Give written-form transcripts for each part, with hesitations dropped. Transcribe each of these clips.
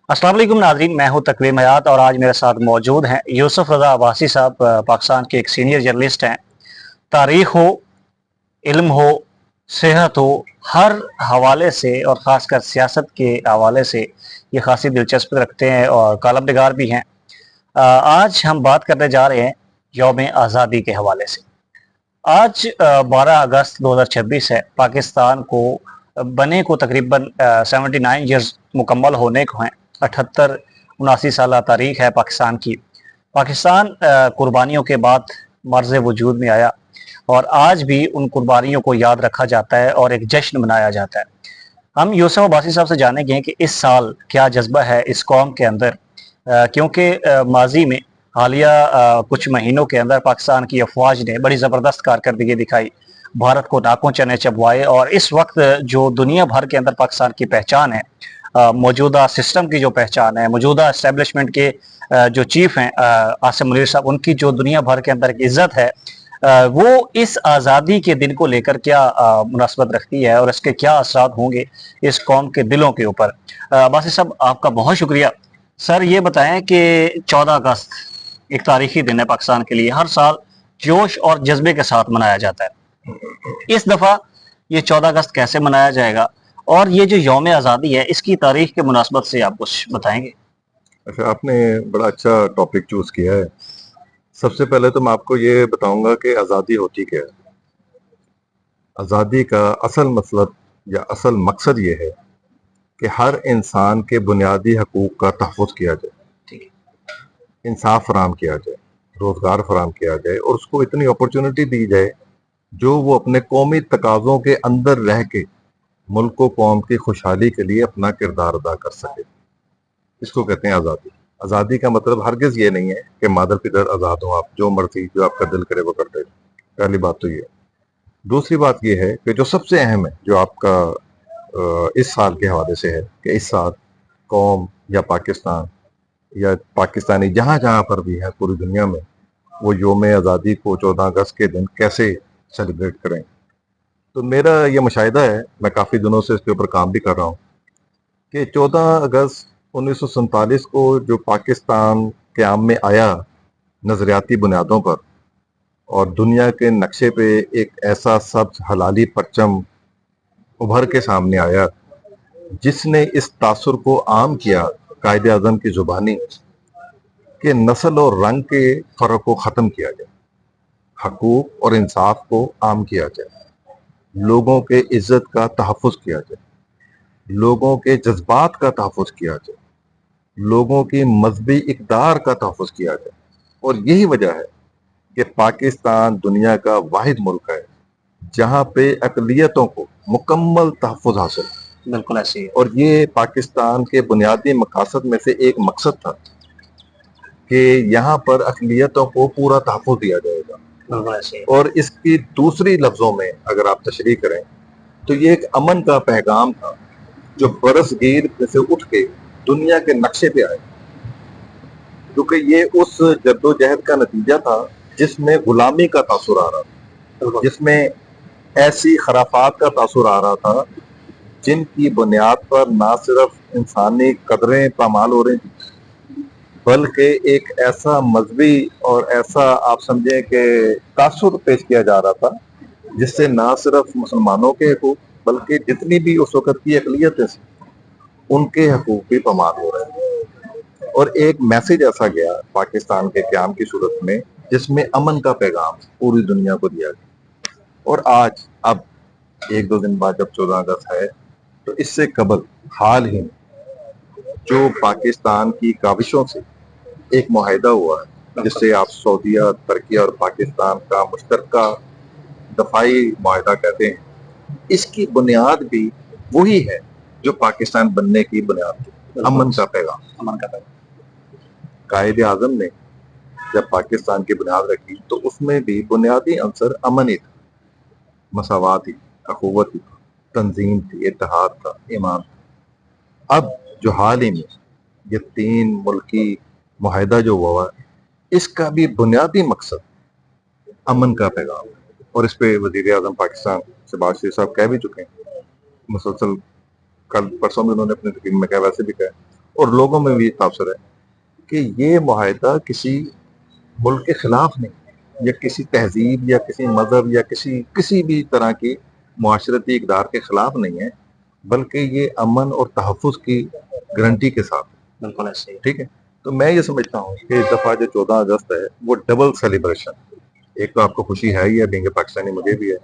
अस्सलाम वालेकुम नाज़रीन, मैं हूं तकवीम हयात और आज मेरे साथ मौजूद हैं यूसुफ रज़ा अब्बासी साहब। पाकिस्तान के एक सीनियर जर्नलिस्ट हैं। तारीख हो, इल्म हो, सेहत हो, हर हवाले से और ख़ासकर सियासत के हवाले से ये खासी दिलचस्पी रखते हैं और कालम निगार भी हैं। आज हम बात करने जा रहे हैं यौम आज़ादी के हवाले से। आज 12 अगस्त 2026 है। पाकिस्तान को बने को तकरीबन 79 ईयर्स मुकम्मल होने को हैं। 78-79 साल तारीख है पाकिस्तान की। पाकिस्तान कुर्बानियों के बाद मर्ज़ वजूद में आया और आज भी उन कुर्बानियों को याद रखा जाता है और एक जश्न मनाया जाता है। हम यूसुफ अब्बासी साहब से जानेंगे कि इस साल क्या जज्बा है इस कौम के अंदर, क्योंकि माजी में हालिया कुछ महीनों के अंदर पाकिस्तान की अफवाज ने बड़ी ज़बरदस्त कारकर्दगी दिखाई, भारत को नाकों चने चबवाए और इस वक्त जो दुनिया भर के अंदर पाकिस्तान की पहचान है, मौजूदा सिस्टम की जो पहचान है, मौजूदा इस्टेब्लिशमेंट के जो चीफ हैं आसिम मुनीर साहब, उनकी जो दुनिया भर के अंदर एक इज़्ज़त है, वो इस आज़ादी के दिन को लेकर क्या मुनासबत रखती है और इसके क्या असरात होंगे इस कौम के दिलों के ऊपर। अब्बासी साहब, आपका बहुत शुक्रिया। सर, ये बताएं कि 14 अगस्त एक तारीखी दिन है पाकिस्तान के लिए, हर साल जोश और जज्बे के साथ मनाया जाता है। इस दफ़ा ये 14 अगस्त कैसे मनाया जाएगा और ये जो यौम आज़ादी है इसकी तारीख के मुनासबत से आप कुछ बताएंगे? अच्छा, आपने बड़ा अच्छा टॉपिक चूज किया है। सबसे पहले तो मैं आपको ये बताऊंगा कि आज़ादी होती क्या है। आज़ादी का असल मतलब या असल मकसद ये है कि हर इंसान के बुनियादी हकूक का तहफ़्फ़ुज़ किया जाए, ठीक है। इंसाफ फराम किया जाए, रोज़गार फराम किया जाए और उसको इतनी अपॉर्चुनिटी दी जाए जो वो अपने कौमी तकाज़ों के अंदर रह के मुल्क व कौम की खुशहाली के लिए अपना किरदार अदा कर सके। इसको कहते हैं आज़ादी। आज़ादी का मतलब हरगिज़ ये नहीं है कि मादर पिदर आज़ाद हो, आप जो मर्जी जो आपका दिल करे वो करते रहे। पहली बात तो ये। दूसरी बात ये है कि जो सबसे अहम है जो आपका इस साल के हवाले से है कि इस साल कौम या पाकिस्तान या पाकिस्तानी जहाँ जहाँ पर भी है पूरी दुनिया में वो योम आज़ादी को 14 अगस्त के दिन कैसे सेलिब्रेट करें। तो मेरा ये मुशाहिदा है, मैं काफ़ी दिनों से इसके ऊपर काम भी कर रहा हूँ कि 14 अगस्त 1947 को जो पाकिस्तान क़याम में आया नज़रियाती बुनियादों पर और दुनिया के नक्शे पे एक ऐसा सब्ज हलाली परचम उभर के सामने आया जिसने इस तासुर को आम किया कायदे आज़म की ज़ुबानी कि नस्ल और रंग के फ़र्क को ख़त्म किया जाए, हकूक़ और इंसाफ को आम किया जाए, लोगों के इज़्ज़त का तहफ़्फ़ुज़ किया जाए, लोगों के जज्बात का तहफ़्फ़ुज़ किया जाए, लोगों की मजहबी इक़दार का तहफ़्फ़ुज़ किया जाए। और यही वजह है कि पाकिस्तान दुनिया का वाहिद मुल्क है जहाँ पे अक़लियतों को मुकम्मल तहफ़्फ़ुज़ हासिल है। बिल्कुल ऐसे ही है। और ये पाकिस्तान के बुनियादी मकासद में से एक मकसद था कि यहाँ पर अक़लियतों को पूरा तहफ़्फ़ुज़ दिया जाएगा। बिल्कुल ऐसे ही है। और इसकी दूसरी लफ्ज़ों में अगर आप तशरीह करें तो ये एक अमन का पैगाम था जो बरसगीर से उठ के दुनिया के नक्शे पे आए, क्योंकि ये उस जद्दोजहद का नतीजा था जिसमें गुलामी का तासुर आ रहा था, जिसमें ऐसी खराफात का तासुर आ रहा था जिनकी बुनियाद पर ना सिर्फ इंसानी कदरें पामाल हो रही थी बल्कि एक ऐसा मजहबी और ऐसा आप समझें कि तासुर पेश किया जा रहा था जिससे ना सिर्फ मुसलमानों के हकूक बल्कि जितनी भी उस वक़्त की अक़लियतें थी उनके हकूक भी पामाल हो रहे हैं। और एक मैसेज ऐसा गया पाकिस्तान के क़याम की सूरत में जिसमें अमन का पैगाम पूरी दुनिया को दिया गया। और आज अब एक दो दिन बाद जब 14 अगस्त है तो इससे कबल हाल ही में जो पाकिस्तान की काविशों से एक मुआहिदा हुआ है जिससे आप सऊदीया, तुर्की और पाकिस्तान का मुश्तरका दफाई मुआहिदा कहते हैं, इसकी बुनियाद भी वही है जो पाकिस्तान बनने की बुनियाद थी, अमन का पैगाम। अमन का पैगाम। कायदे आज़म ने जब पाकिस्तान की बुनियाद रखी तो उसमें भी बुनियादी अंसर अमन ही था, मसावात ही, अखुवत ही, तंजीम थी, इत्तेहाद था, ईमान था। अब जो हाल ही में ये 3 मुल्की मुआहिदा जो हुआ है इसका भी बुनियादी मकसद अमन का पैगाम है। और इस पे वज़ीर आज़म पाकिस्तान शहबाज शरीफ साहब कह भी चुके हैं, मुसलसल कल परसों भी उन्होंने अपने तकरीर में कहा, वैसे भी कहा। اور لوگوں میں بھی یہ تاثر ہے کہ یہ معاہدہ کسی ملک کے خلاف نہیں، یا کسی تہذیب یا کسی مذہب یا کسی بھی طرح کی معاشرتی اقدار کے خلاف نہیں ہے، بلکہ یہ امن اور تحفظ کی گارنٹی کے ساتھ ہے۔ بالکل ایسے ہی۔ ٹھیک ہے، تو میں یہ سمجھتا ہوں کہ اس دفعہ جو 14 اگست ہے وہ ڈبل سیلیبریشن، ایک تو آپ کو خوشی ہے ہی ہے، بینگ پاکستانی مجھے بھی ہے،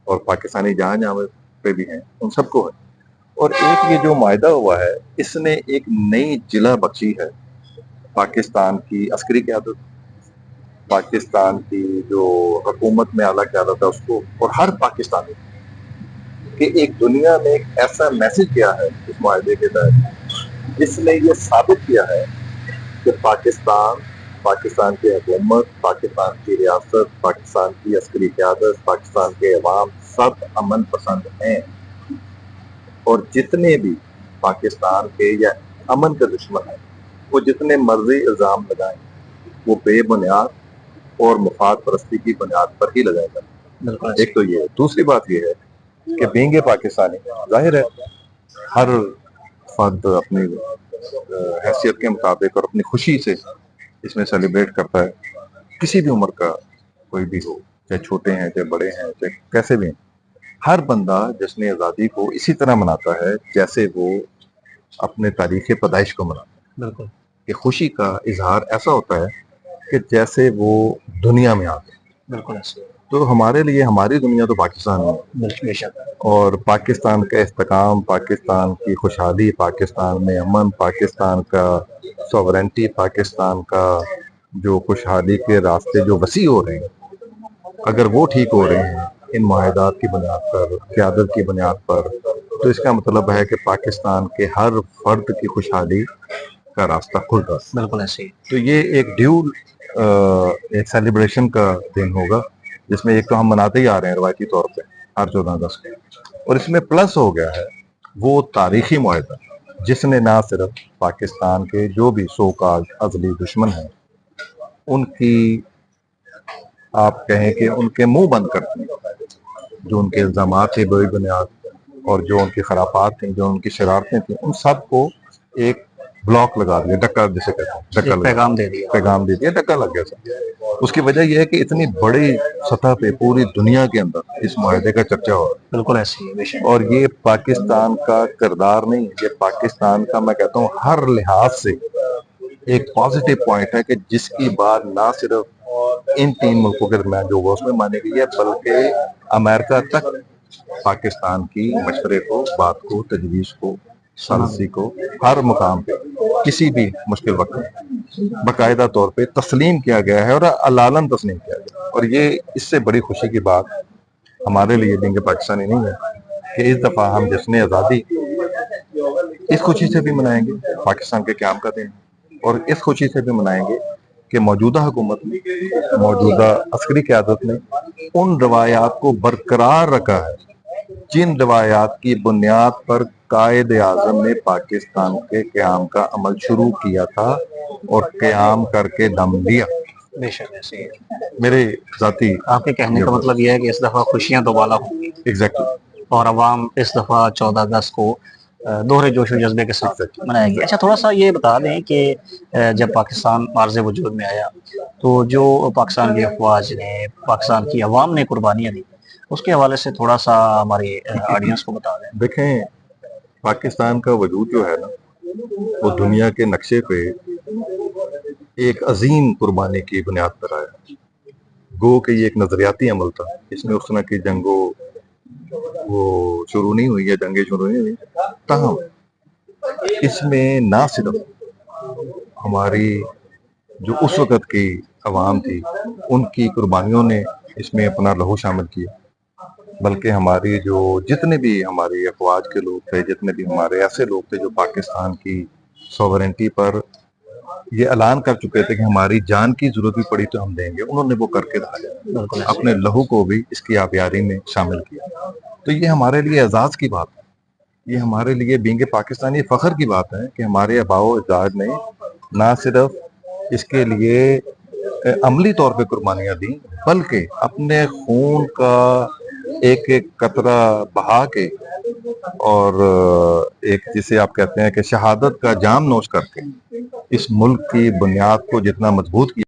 اور پاکستانی جہاں جہاں پہ بھی ہیں ان سب کو ہے، اور ایک یہ جو معاہدہ ہوا ہے اس نے ایک نئی جلا بخشی ہے پاکستان کی عسکری قیادت، پاکستان کی جو حکومت میں اعلیٰ قیادت ہے اس کو، اور ہر پاکستانی کہ ایک دنیا میں ایک ایسا میسج کیا ہے اس معاہدے کے تحت جس نے یہ ثابت کیا ہے کہ پاکستان کی حکومت، پاکستان کی ریاست، پاکستان کی عسکری قیادت، پاکستان کے عوام سب امن پسند ہیں، اور جتنے بھی پاکستان کے یا امن کے دشمن ہیں وہ جتنے مرضی الزام لگائیں وہ بے بنیاد اور مفاد پرستی کی بنیاد پر ہی لگائے گا۔ ایک تو یہ ہے، دوسری بات یہ ہے کہ بینگ پاکستانی ظاہر ہے ہر فرد اپنی حیثیت کے مطابق اور اپنی خوشی سے اس میں سیلیبریٹ کرتا ہے، کسی بھی عمر کا کوئی بھی ہو، چاہے چھوٹے ہیں چاہے بڑے ہیں چاہے کیسے بھی ہیں، ہر بندہ جشن آزادی کو اسی طرح مناتا ہے جیسے وہ اپنے تاریخ پیدائش کو مناتا ہے۔ بالکل کہ خوشی کا اظہار ایسا ہوتا ہے کہ جیسے وہ دنیا میں آتے ہیں۔ بالکل ایسے ہی۔ تو ہمارے لیے ہماری دنیا تو پاکستان ہے، بے شک۔ اور پاکستان کا استحکام، پاکستان کی خوشحالی، پاکستان میں امن، پاکستان کا سوورنٹی، پاکستان کا جو خوشحالی کے راستے جو وسیع ہو رہے ہیں، اگر وہ ٹھیک ہو رہے ہیں ان معاہدات کی بنیاد پر، قیادت کی بنیاد پر، تو اس کا مطلب ہے کہ پاکستان کے ہر فرد کی خوشحالی کا راستہ کھل رہا ہے۔ بالکل ایسے ہی۔ تو یہ ایک ڈیول ایک سیلیبریشن کا دن ہوگا جس میں ایک تو ہم مناتے ہی آ رہے ہیں روایتی طور پہ ہر 14 اگست کو، اور اس میں پلس ہو گیا ہے وہ تاریخی معاہدہ جس نے نہ صرف پاکستان کے جو بھی سو کال ازلی دشمن ہیں ان کی آپ کہیں کہ ان کے منہ بند کرتے ہیں، جو ان کے الزامات تھے بے بنیاد اور جو ان کی خرافات تھیں، جو ان کی شرارتیں تھیں، ان سب کو ایک بلاک لگا دیا، ڈکا جسے کہتے ہیں، ڈکا لگا، پیغام دے دیا۔ پیغام دے دیا، ڈکا لگ گیا سب۔ اس کی وجہ یہ ہے کہ اتنی بڑی سطح پہ پوری دنیا کے اندر اس معاہدے کا چرچا ہو رہا ہے، بالکل ایسے ہی۔ بے شک۔ اور یہ پاکستان کا کردار نہیں، یہ پاکستان کا میں کہتا ہوں ہر لحاظ سے ایک پازیٹیو پوائنٹ ہے کہ جس کی بات نہ صرف ان 3 ملکوں کے درمیان جو ہوا اس میں مانی گئی ہے، بلکہ امریکہ تک پاکستان کی مشورے کو، بات کو، تجویز کو، سازشی کو ہر مقام پہ کسی بھی مشکل وقت میں باقاعدہ طور پہ تسلیم کیا گیا ہے، اور علالن تسلیم کیا گیا ہے۔ اور یہ اس سے بڑی خوشی کی بات ہمارے لیے بینگ پاکستانی نہیں ہے کہ اس دفعہ ہم جشن آزادی اس خوشی سے بھی منائیں گے پاکستان کے قیام کا دن، اور اس خوشی سے بھی منائیں گے کہ موجودہ حکومت نے، موجودہ عسکری قیادت نے ان روایات کو برقرار رکھا ہے جن روایات کی بنیاد پر قائد اعظم نے پاکستان کے قیام کا عمل شروع کیا تھا اور قیام کر کے دم لیا۔ بے شک ایسے ہی۔ میرے ذاتی آپ کے کہنے کا مطلب یہ ہے کہ اس دفعہ خوشیاں دوبالا ہوں گی، ایگزیکٹلی اور عوام اس دفعہ 14 اگست کو دوہرے جوش و جذبے کے ساتھ منائے گی۔ اچھا، تھوڑا سا یہ بتا دیں کہ جب پاکستان عارض وجود میں آیا تو جو پاکستان کی افواج نے، پاکستان کی عوام نے قربانیاں دی، اس کے حوالے سے تھوڑا سا ہماری آڈینس کو بتا دیں۔ دیکھیں، پاکستان کا وجود جو ہے نا وہ دنیا کے نقشے پہ ایک عظیم قربانی کی بنیاد پر آیا، گو کہ یہ ایک نظریاتی عمل تھا، اس میں اس طرح کی جنگوں وہ شروع نہیں ہوئی ہے، جنگیں شروع نہیں ہوئی، تاہم اس میں نہ صرف ہماری جو اس وقت کی عوام تھی ان کی قربانیوں نے اس میں اپنا لہو شامل کیا، بلکہ ہماری جو جتنے بھی ہماری افواج کے لوگ تھے، جتنے بھی ہمارے ایسے لوگ تھے جو پاکستان کی سوورنٹی پر یہ اعلان کر چکے تھے کہ ہماری جان کی ضرورت بھی پڑی تو ہم دیں گے، انہوں نے وہ کر کے دکھایا، اپنے لہو کو بھی اس کی آبیاری میں شامل کیا۔ تو یہ ہمارے لیے اعزاز کی بات ہے، یہ ہمارے لیے بینگ پاکستانی فخر کی بات ہے کہ ہمارے آباء و اجداد نے نہ صرف اس کے لیے عملی طور پہ قربانیاں دیں بلکہ اپنے خون کا ایک ایک قطرہ بہا کے اور ایک جسے آپ کہتے ہیں کہ شہادت کا جام نوش کر کے اس ملک کی بنیاد کو جتنا مضبوط کیا